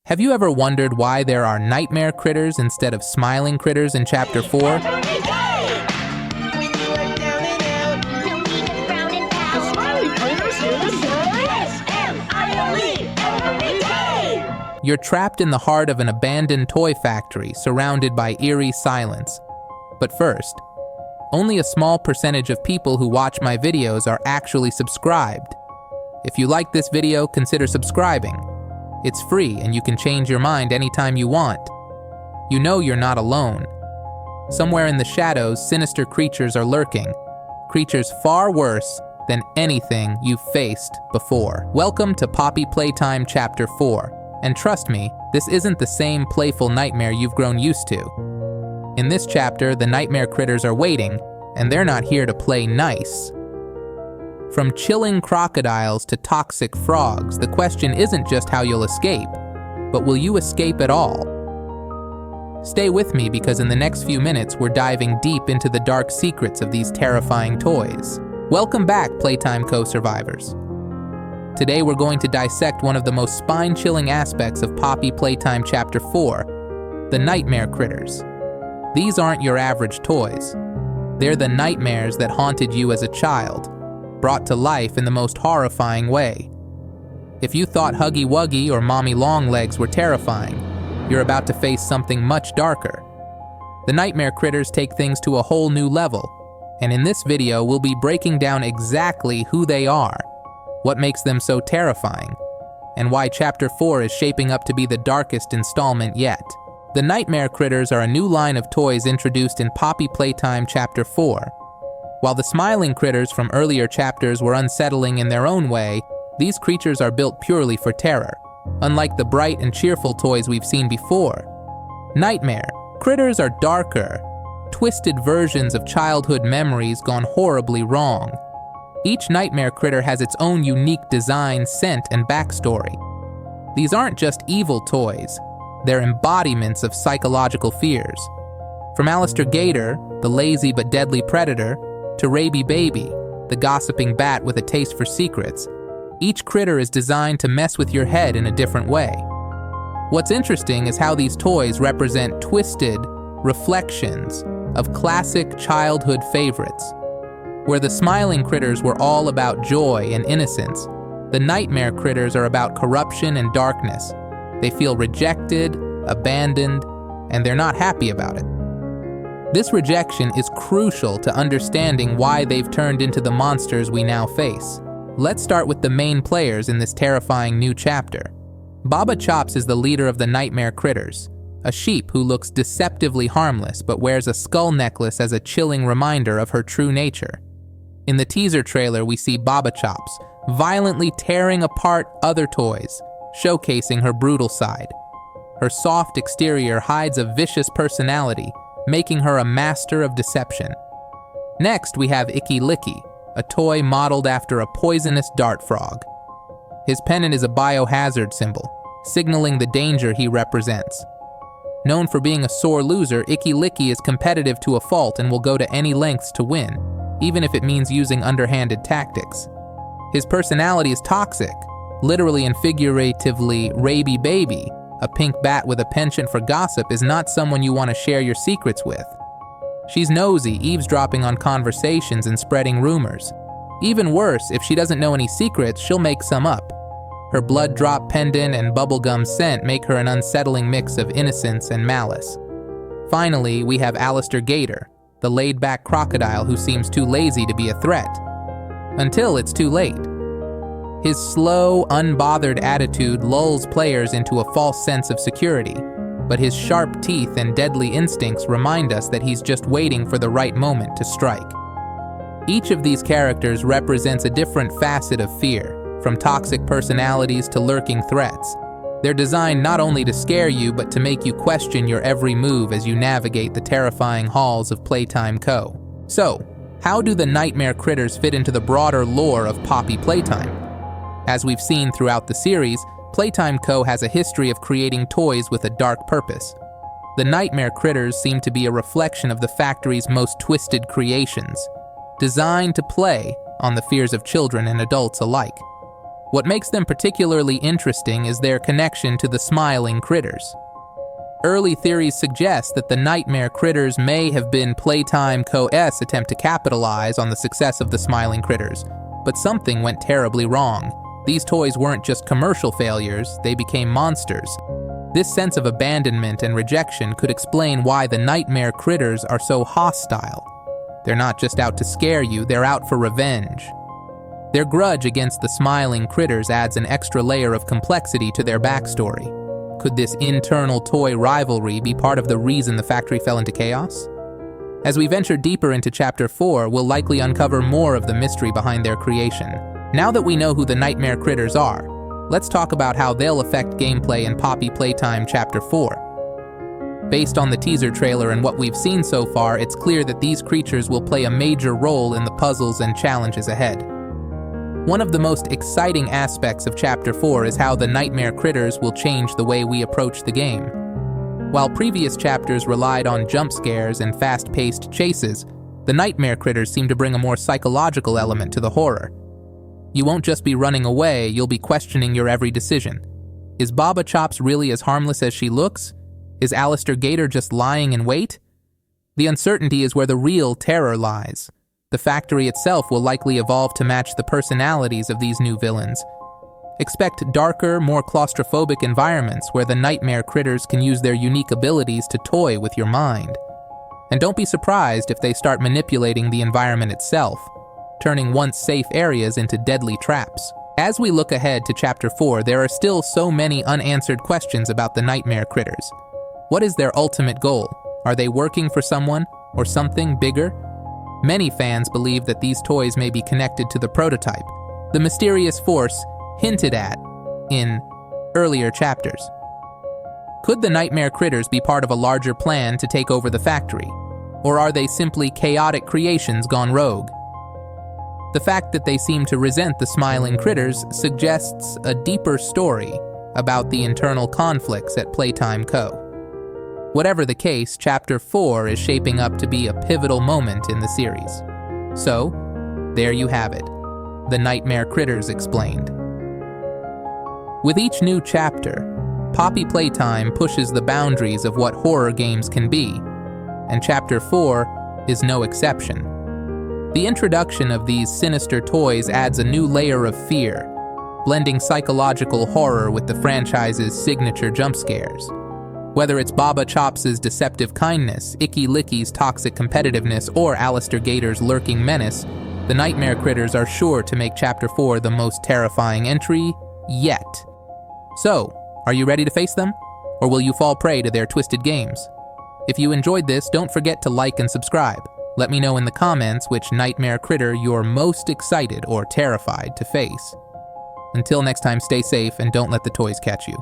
Have you ever wondered why there are nightmare critters instead of smiling critters in Chapter 4? You're trapped in the heart of an abandoned toy factory surrounded by eerie silence. But first, only a small percentage of people who watch my videos are actually subscribed. If you like this video, consider subscribing. It's free and you can change your mind anytime you want. You know you're not alone. Somewhere in the shadows, sinister creatures are lurking. Creatures far worse than anything you've faced before. Welcome to Poppy Playtime Chapter 4. And trust me, this isn't the same playful nightmare you've grown used to. In this chapter, the nightmare critters are waiting, and they're not here to play nice. From chilling crocodiles to toxic frogs, the question isn't just how you'll escape, but will you escape at all? Stay with me because in the next few minutes, we're diving deep into the dark secrets of these terrifying toys. Welcome back, Playtime co-survivors. Today we're going to dissect one of the most spine-chilling aspects of Poppy Playtime Chapter 4, the nightmare critters. These aren't your average toys. They're the nightmares that haunted you as a child, brought to life in the most horrifying way. If you thought Huggy Wuggy or Mommy Longlegs were terrifying, you're about to face something much darker. The nightmare critters take things to a whole new level, and in this video we'll be breaking down exactly who they are, what makes them so terrifying, and why Chapter 4 is shaping up to be the darkest installment yet. The nightmare critters are a new line of toys introduced in Poppy Playtime Chapter 4. While the smiling critters from earlier chapters were unsettling in their own way, these creatures are built purely for terror, unlike the bright and cheerful toys we've seen before. Nightmare critters are darker, twisted versions of childhood memories gone horribly wrong. Each nightmare critter has its own unique design, scent, and backstory. These aren't just evil toys, they're embodiments of psychological fears. From ALLISTER GATOR, the lazy but deadly predator, to Raby Baby, the gossiping bat with a taste for secrets, each critter is designed to mess with your head in a different way. What's interesting is how these toys represent twisted reflections of classic childhood favorites. Where the smiling critters were all about joy and innocence, the nightmare critters are about corruption and darkness. They feel rejected, abandoned, and they're not happy about it. This rejection is crucial to understanding why they've turned into the monsters we now face. Let's start with the main players in this terrifying new chapter. Baba Chops is the leader of the nightmare critters, a sheep who looks deceptively harmless but wears a skull necklace as a chilling reminder of her true nature. In the teaser trailer, we see Baba Chops violently tearing apart other toys, showcasing her brutal side. Her soft exterior hides a vicious personality, making her a master of deception. Next, we have LICKY, a toy modeled after a poisonous dart frog. His pennant is a biohazard symbol, signaling the danger he represents. Known for being a sore loser, LICKY is competitive to a fault and will go to any lengths to win, even if it means using underhanded tactics. His personality is toxic, literally and figuratively. Raby Baby, a pink bat with a penchant for gossip, is not someone you want to share your secrets with. She's nosy, eavesdropping on conversations and spreading rumors. Even worse, if she doesn't know any secrets, she'll make some up. Her blood drop pendant and bubblegum scent make her an unsettling mix of innocence and malice. Finally, we have ALLISTER GATOR, the laid-back crocodile who seems too lazy to be a threat. Until it's too late. His slow, unbothered attitude lulls players into a false sense of security, but his sharp teeth and deadly instincts remind us that he's just waiting for the right moment to strike. Each of these characters represents a different facet of fear, from toxic personalities to lurking threats. They're designed not only to scare you, but to make you question your every move as you navigate the terrifying halls of Playtime Co. So, how do the nightmare critters fit into the broader lore of Poppy Playtime? As we've seen throughout the series, Playtime Co. has a history of creating toys with a dark purpose. The nightmare critters seem to be a reflection of the factory's most twisted creations, designed to play on the fears of children and adults alike. What makes them particularly interesting is their connection to the smiling critters. Early theories suggest that the nightmare critters may have been Playtime Co.'s attempt to capitalize on the success of the smiling critters, but something went terribly wrong. These toys weren't just commercial failures, they became monsters. This sense of abandonment and rejection could explain why the nightmare critters are so hostile. They're not just out to scare you, they're out for revenge. Their grudge against the smiling critters adds an extra layer of complexity to their backstory. Could this internal toy rivalry be part of the reason the factory fell into chaos? As we venture deeper into Chapter 4, we'll likely uncover more of the mystery behind their creation. Now that we know who the nightmare critters are, let's talk about how they'll affect gameplay in Poppy Playtime Chapter 4. Based on the teaser trailer and what we've seen so far, it's clear that these creatures will play a major role in the puzzles and challenges ahead. One of the most exciting aspects of Chapter 4 is how the nightmare critters will change the way we approach the game. While previous chapters relied on jump scares and fast-paced chases, the nightmare critters seem to bring a more psychological element to the horror. You won't just be running away, you'll be questioning your every decision. Is Baba Chops really as harmless as she looks? Is ALLISTER GATOR just lying in wait? The uncertainty is where the real terror lies. The factory itself will likely evolve to match the personalities of these new villains. Expect darker, more claustrophobic environments where the nightmare critters can use their unique abilities to toy with your mind. And don't be surprised if they start manipulating the environment itself, turning once safe areas into deadly traps. As we look ahead to Chapter 4, there are still so many unanswered questions about the nightmare critters. What is their ultimate goal? Are they working for someone or something bigger? Many fans believe that these toys may be connected to the prototype, the mysterious force hinted at in earlier chapters. Could the nightmare critters be part of a larger plan to take over the factory? Or are they simply chaotic creations gone rogue? The fact that they seem to resent the smiling critters suggests a deeper story about the internal conflicts at Playtime Co. Whatever the case, Chapter 4 is shaping up to be a pivotal moment in the series. So, there you have it, the Nightmare Critters explained. With each new chapter, Poppy Playtime pushes the boundaries of what horror games can be, and Chapter 4 is no exception. The introduction of these sinister toys adds a new layer of fear, blending psychological horror with the franchise's signature jump scares. Whether it's Baba Chops' deceptive kindness, ICKY-LICKY's toxic competitiveness, or ALLISTER GATOR's lurking menace, the nightmare critters are sure to make Chapter 4 the most terrifying entry yet. So, are you ready to face them? Or will you fall prey to their twisted games? If you enjoyed this, don't forget to like and subscribe. Let me know in the comments which nightmare critter you're most excited or terrified to face. Until next time, stay safe and don't let the toys catch you.